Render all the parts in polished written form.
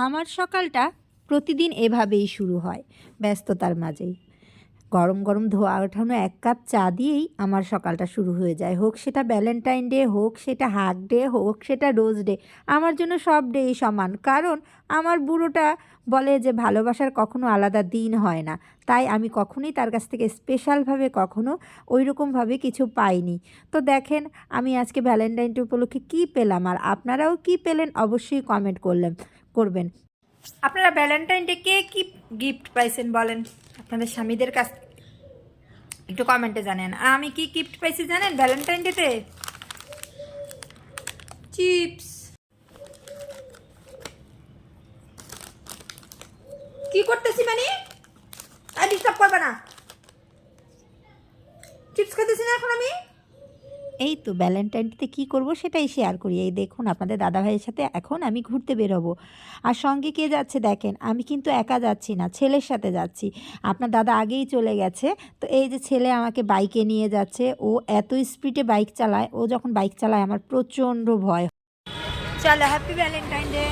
আমার সকালটা প্রতিদিন এভাবেই শুরু হয়, ব্যস্ততার মাঝেই। গরম গরম ধোয়া ওঠানো এক কাপ চা দিয়েই আমার সকালটা শুরু হয়ে যায়। হোক সেটা ভ্যালেন্টাইন ডে, হোক সেটা হাগ ডে, হোক সেটা রোজ ডে। আমার জন্য সব ডেই সমান। কারণ আমার বুড়োটা বলে যে ভালোবাসার কখনো আলাদা দিন হয় না। তাই আমি কখনোই তার কাছ থেকে স্পেশালভাবে কখনো ওইরকমভাবে কিছু পাইনি। তো দেখেন, আমি আজকে ভ্যালেন্টাইন ডে উপলক্ষে কী পেলাম, আর আপনারাও কী পেলেন অবশ্যই কমেন্ট করবেন। আপনারা ভ্যালেন্টাইন ডে কে কি গিফট পাইছেন বলেন আপনাদের স্বামীদের কাছ, একটু কমেন্টে জানেন। আর আমি কি গিফট পাইছি জানেন ভ্যালেন্টাইন ডেতে? চিপস। কি করতেছি মানে? আর ডিস্টার্ব করবে না, চিপস খেতেছি না এখন আমি। এই তো ভ্যালেন্টাইন ডেতে কী করবো সেটাই শেয়ার করি। এই দেখুন, আপনাদের দাদাভাইয়ের সাথে এখন আমি ঘুরতে বেরোবো। আর সঙ্গে কে যাচ্ছে দেখেন, আমি কিন্তু একা যাচ্ছি না, ছেলের সাথে যাচ্ছি। আপনার দাদা আগেই চলে গেছে। তো এই যে ছেলে আমাকে বাইকে নিয়ে যাচ্ছে। ও এত স্পিডে বাইক চালায়, ও যখন বাইক চালায় আমার প্রচণ্ড ভয়। চলো, happy Valentine day.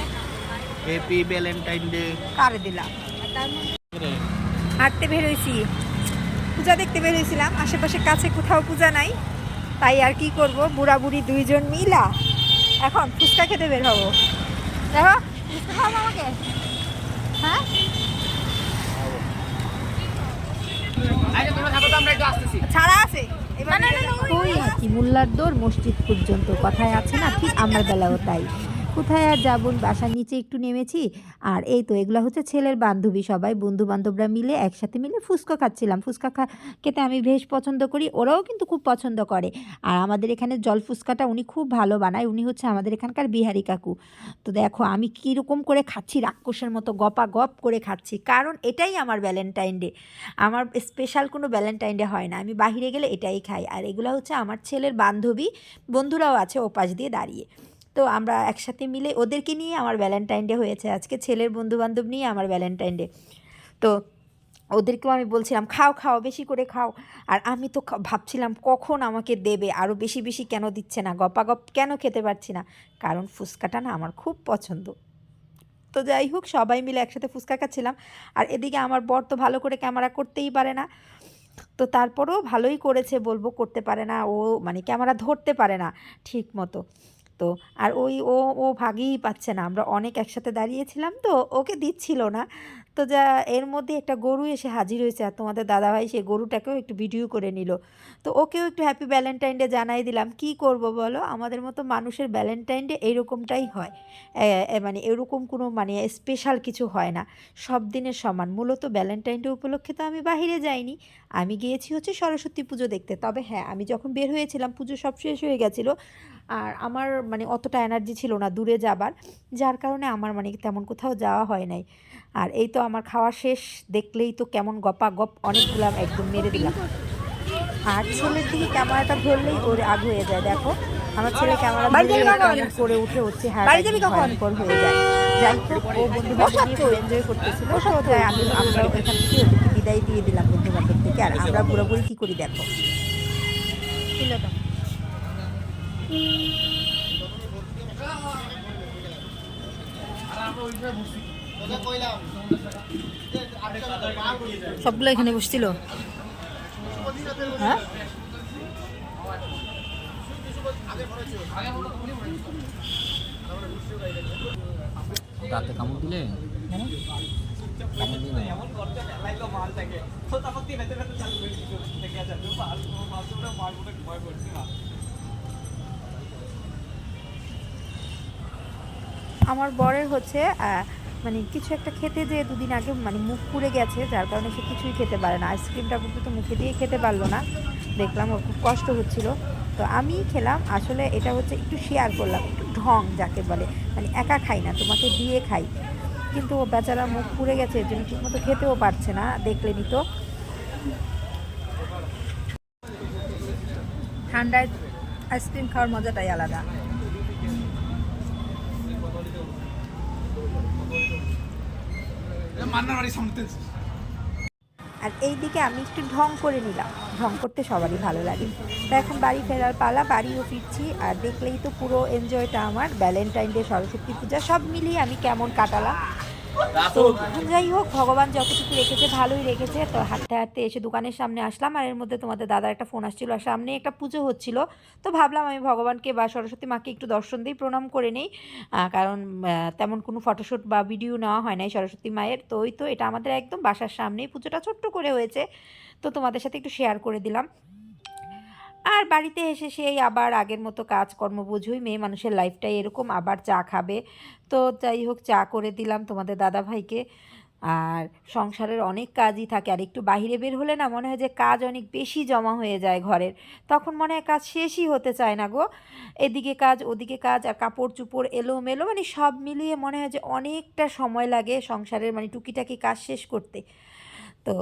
Happy Valentine day. কারে দিলাম। হাঁটতে বেরোইছি, পূজা দেখতে বেরিয়েছিলাম। আশেপাশে কাছে কোথাও পূজা নাই, তাই আর কি করব, বুড়া বুড়ি দুইজন মিলা এখন ফুচকা খেতে বের হবো। দেখো, ফুচকা খাওয়াবো আমাকে? হ্যাঁ, ছাড়া আছে। ওই আর কি, মোল্লার দৌড় মসজিদ পর্যন্ত কথায় আছে না, ঠিক আমার বেলাও তাই। কোথায় আর যাবো, বাসার নিচে একটু নেমেছি। আর এই তো এগুলো হচ্ছে ছেলের বান্ধবী, সবাই বন্ধু বান্ধবরা মিলে একসাথে মিলে ফুচকা খাচ্ছিলাম। ফুচকা খেতে আমি বেশ পছন্দ করি, ওরাও কিন্তু খুব পছন্দ করে। আর আমাদের এখানে জল ফুচকাটা উনি খুব ভালো বানায়, উনি হচ্ছে আমাদের এখানকার বিহারি কাকু। তো দেখো আমি কীরকম করে খাচ্ছি, রাক্ষসের মতো গপা গপ করে খাচ্ছি, কারণ এটাই আমার ভ্যালেন্টাইন ডে। আমার স্পেশাল কোনো ভ্যালেন্টাইন ডে হয় না, আমি বাহিরে গেলে এটাই খাই। আর এগুলো হচ্ছে আমার ছেলের বান্ধবী, বন্ধুরাও আছে ওপাশ দিয়ে দাঁড়িয়ে। তো আমরা একসাথে মিলে ওদেরকে নিয়ে আমার ভ্যালেন্টাইন ডে হয়েছে আজকে, ছেলের বন্ধুবান্ধব নিয়ে আমার ভ্যালেন্টাইন ডে। তো ওদেরকেও আমি বলছিলাম খাও খাও, বেশি করে খাও। আর আমি তো ভাবছিলাম কখন আমাকে দেবে, আরও বেশি বেশি কেন দিচ্ছে না, গপাগপ কেন খেতে পারছি না, কারণ ফুচকাটা না আমার খুব পছন্দ। তো যাই হোক, সবাই মিলে একসাথে ফুচকা খাচ্ছিলাম। আর এদিকে আমার বর তো ভালো করে ক্যামেরা করতেই পারে না, তো তারপরেও ভালোই করেছে বলবো, করতে পারে না ও, মানে ক্যামেরা ধরতে পারে না ঠিক মতো। তো আর ওই ও ও ভাগেই পাচ্ছে না, আমরা অনেক একসাথে দাঁড়িয়েছিলাম তো ওকে দিচ্ছিল না। তো যা এর মধ্যে একটা গরু এসে হাজির হয়েছে, আর তোমাদের দাদাভাই সেই গরুটাকেও একটু ভিডিও করে নিল। তো ওকেও একটু হ্যাপি ভ্যালেন্টাইন ডে জানাই দিলাম। কি করব বলো, আমাদের মতো মানুষের ভ্যালেন্টাইন ডে এইরকমটাই হয়। মানে এরকম কোনো মানে স্পেশাল কিছু হয় না, সব দিনের সমান। মূলত ভ্যালেন্টাইন ডে উপলক্ষে তো আমি বাহিরে যাইনি, আমি গিয়েছি হচ্ছে সরস্বতী পুজো দেখতে। তবে হ্যাঁ, আমি যখন বের হয়েছিলাম পুজো সব শেষ হয়ে গেছিলো, আর আমার মানে অতটা এনার্জি ছিল না দূরে যাবার, যার কারণে আমার মানে তেমন কোথাও যাওয়া হয় নাই। আর এই তো আমার খাওয়া শেষ, দেখলেই তো কেমন গপা গপ অনেকগুলো একদম মেরে দিলাম। আর ছেলের দিকে ক্যামেরাটা ধরলেই ওর আগ হয়ে যায়। দেখো আমার ছেলে ক্যামেরা করে উঠে হচ্ছে, হ্যাঁ ভয়ঙ্কর হয়ে যায়। যাই হোক, ও বন্ধু বান্ধব নিয়ে এনজয় করতেছিল, আমরা এখান থেকে ওদেরকে বিদায় দিয়ে দিলাম বন্ধু বান্ধব থেকে। আর আমরা পুরোপুরি কী করি দেখো, সবগুলো এখানে বসছিল। হ্যাঁ, রাতে কামড় দিলে আমার বরের হচ্ছে মানে কিছু একটা খেতে যে দুদিন আগে মানে মুখ পুড়ে গেছে, যার কারণে সে কিছুই খেতে পারে না। আইসক্রিমটা পর্যন্ত মুখে দিয়ে খেতে পারলো না, দেখলাম ওর খুব কষ্ট হচ্ছিল। তো আমি খেলাম, আসলে এটা হচ্ছে একটু শেয়ার করলাম, একটু ঢং যাকে বলে, মানে একা খাই না, তোমাকে দিয়ে খাই। কিন্তু ও বেচারা মুখ পুড়ে গেছে, এর জন্য ঠিকমতো খেতেও পারছে না, দেখলেনি তো। ঠান্ডায় আইসক্রিম খাওয়ার মজাটাই আলাদা। আর এই দিকে আমি একটু ঢং করে নিলাম, ঢং করতে সবারই ভালো লাগে। তো এখন বাড়ি ফেরার পালা, বাড়িও ফিরছি। আর দেখলেই তো পুরো এনজয়টা আমার ভ্যালেন্টাইন ডে, সরস্বতী পূজা সব মিলিয়ে আমি কেমন কাটালাম তো যাই হোক, ভগবান যতটুকু রেখেছে ভালোই রেখেছে। তো হাঁটতে হাঁটতে এসে দোকানের সামনে আসলাম, আর এর মধ্যে তোমাদের দাদার একটা ফোন আসছিল, আর সামনে একটা পুজো হচ্ছিল। তো ভাবলাম আমি ভগবানকে বা সরস্বতী মাকে একটু দর্শন দিই, প্রণাম করে নিই। কারণ তেমন কোনো ফটোশ্যুট বা ভিডিও নেওয়া হয় নাই সরস্বতী মায়ের। তো ওই তো এটা আমাদের একদম বাসার সামনেই পুজোটা ছোট্ট করে হয়েছে, তো তোমাদের সাথে একটু শেয়ার করে দিলাম। আর বাড়িতে এসে সেই আবার আগের মতো কাজকর্ম, বুঝুই মেয়ে মানুষের লাইফটাই এরকম, আবার চা খাবে। তো যাই হোক, চা করে দিলাম তোমাদের দাদাভাইকে। আর সংসারের অনেক কাজই থাকে, আর একটু বাইরে বের হলে না মনে হয় যে কাজ অনেক বেশি জমা হয়ে যায় ঘরের, তখন মনে হয় কাজ শেষই হতে চায় না গো। এদিকে কাজ ওদিকে কাজ, আর কাপড় চোপড় এলোমেলো, মানে সব মিলিয়ে মনে হয় যে অনেকটা সময় লাগে সংসারের মানে টুকিটাকি কাজ শেষ করতে। তো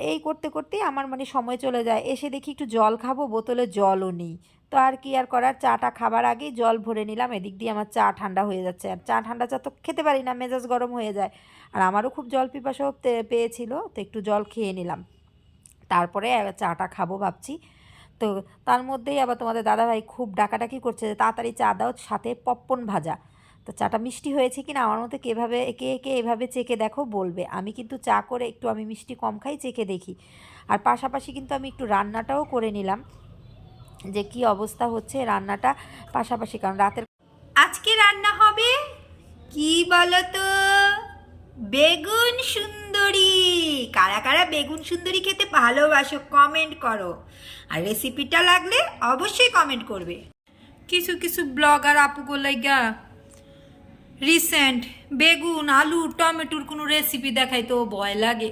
এই করতে করতেই আমার মানে সময় চলে যায়। এসে দেখি একটু জল খাবো, বোতলে জলও নেই। তো আর কি আর করার, চাটা খাবার আগেই জল ভরে নিলাম। এদিক দিয়ে আমার চা ঠান্ডা হয়ে যাচ্ছে, আর চা ঠান্ডা চা তো খেতে পারি না, মেজাজ গরম হয়ে যায়। আর আমারও খুব জল পিপাসাও পেয়েছিল, তো একটু জল খেয়ে নিলাম, তারপরে চাটা খাবো ভাবছি। তো তার মধ্যেই আবার তোমাদের দাদাভাই খুব ডাকাডাকি করছে যে তাড়াতাড়ি চা দাও, সাথে পপকর্ন ভাজা। তো চাটা মিষ্টি হয়েছে কি না আমার মতো কে কে এভাবে চেখে দেখো বলবে। আমি কিন্তু চা করে একটু আমি মিষ্টি কম খাই, চেখে দেখি। আর পাশাপাশি কিন্তু আমি একটু রান্নাটাও করে নিলাম, যে কি অবস্থা হচ্ছে রান্নাটা পাশাপাশি, কারণ রাতের আজকে রান্না হবে কি বলো তো, বেগুন সুন্দরী। কারা কারা বেগুন সুন্দরী খেতে ভালোবাসো কমেন্ট করো, আর রেসিপিটা লাগলে অবশ্যই কমেন্ট করবে। কিছু কিছু ব্লগার আপুগো লাইগা রিসেন্ট বেগুন আলু টমেটোর কোনো রেসিপি দেখাই তো ভয় লাগে,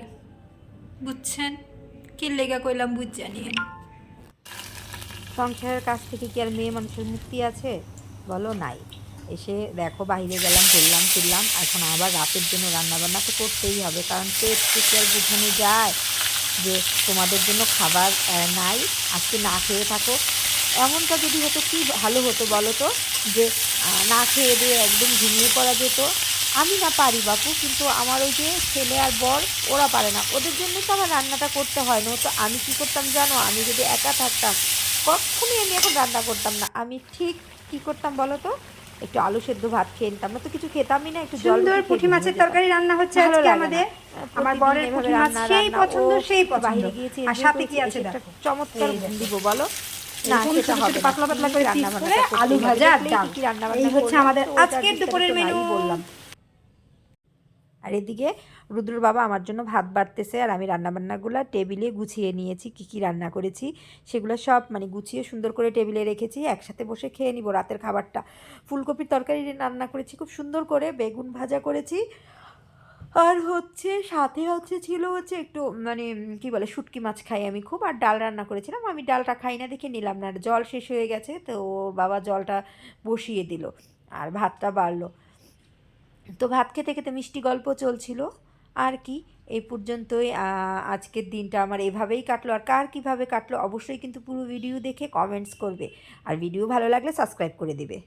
বুঝছেন কি লেগা কইলাম বুঝ জানি। সংসারের কাছ থেকে কি আর মেয়ে মানুষের মুক্তি আছে বলো? নাই। এসে দেখো বাইরে গেলাম, ঘুরলাম ফিরলাম, এখন আবার রাতের জন্য রান্নাবান্না তো করতেই হবে, কারণ পেটকে কি আর বোঝানো যায় যে তোমাদের জন্য খাবার নাই, আজকে না খেয়ে থাকো। এমনটা যদি হতো কি ভালো হতো বলো তো, যে না খেয়ে দিয়ে একদম ঘুমিয়ে পড়া যেত। আমি না পারি বাপু, কিন্তু আমার ওই যে ছেলে আর বর ওরা পারে না, ওদের জন্যই তো আমার রান্নাটা করতে হয় না। তো আমি কি করতাম জানো, আমি যদি একা থাকতাম কখনই আমি এখন রান্না করতাম না। আমি ঠিক কি করতাম বলো তো, একটু আলু সেদ্ধ ভাত খেয়ে নিতাম, না তো কিছু খেতামই না, একটু জল সুন্দর পুঁটি মাছের তরকারি রান্না হচ্ছে আজকে আমাদের। আমার বরের পুঁটি মাছ সেই পছন্দ, সেই পছন্দ। বাইরে গিয়েছি আর সাথে কি আছে দেখো, চমৎকার দিব বলো না, এরকম সেটা ছোট হবে ছোট না। পাতলা পাতলা করে পিস রান্না করে আলু ভাজা আর ডাল, এই হচ্ছে আমাদের আজকের দুপুরের মেনু। বললাম। আর এদিকে রুদ্র বাবা আমার জন্য ভাত বাড়তেছে, আর আমি রান্নাবান্নাগুলো টেবিলে গুছিয়ে নিয়েছি, কি কি রান্না করেছি সেগুলো সব মানে গুছিয়ে সুন্দর করে টেবিলে রেখেছি, একসাথে বসে খেয়ে নিব রাতের খাবারটা। ফুলকপির তরকারি রান্না করেছি খুব সুন্দর করে, বেগুন ভাজা করেছি, আর হচ্ছে সাথে ছিল একটু মানে কি বলে শুটকি মাছ খাই আমি খুব, আর ডাল রান্না করেছিলাম। আমি ডালটা খাই না দেখে নিলাম না, আর জল শেষ হয়ে গেছে, তো বাবা জলটা বসিয়ে দিল আর ভাতটা বাড়লো। তো ভাত খেতে খেতে মিষ্টি গল্প চলছিল। আর কি, এই পর্যন্তই আজকের দিনটা আমার এভাবেই কাটলো। আর কার কীভাবে কাটলো অবশ্যই কিন্তু পুরো ভিডিও দেখে কমেন্টস করবে, আর ভিডিও ভালো লাগলে সাবস্ক্রাইব করে দিবে।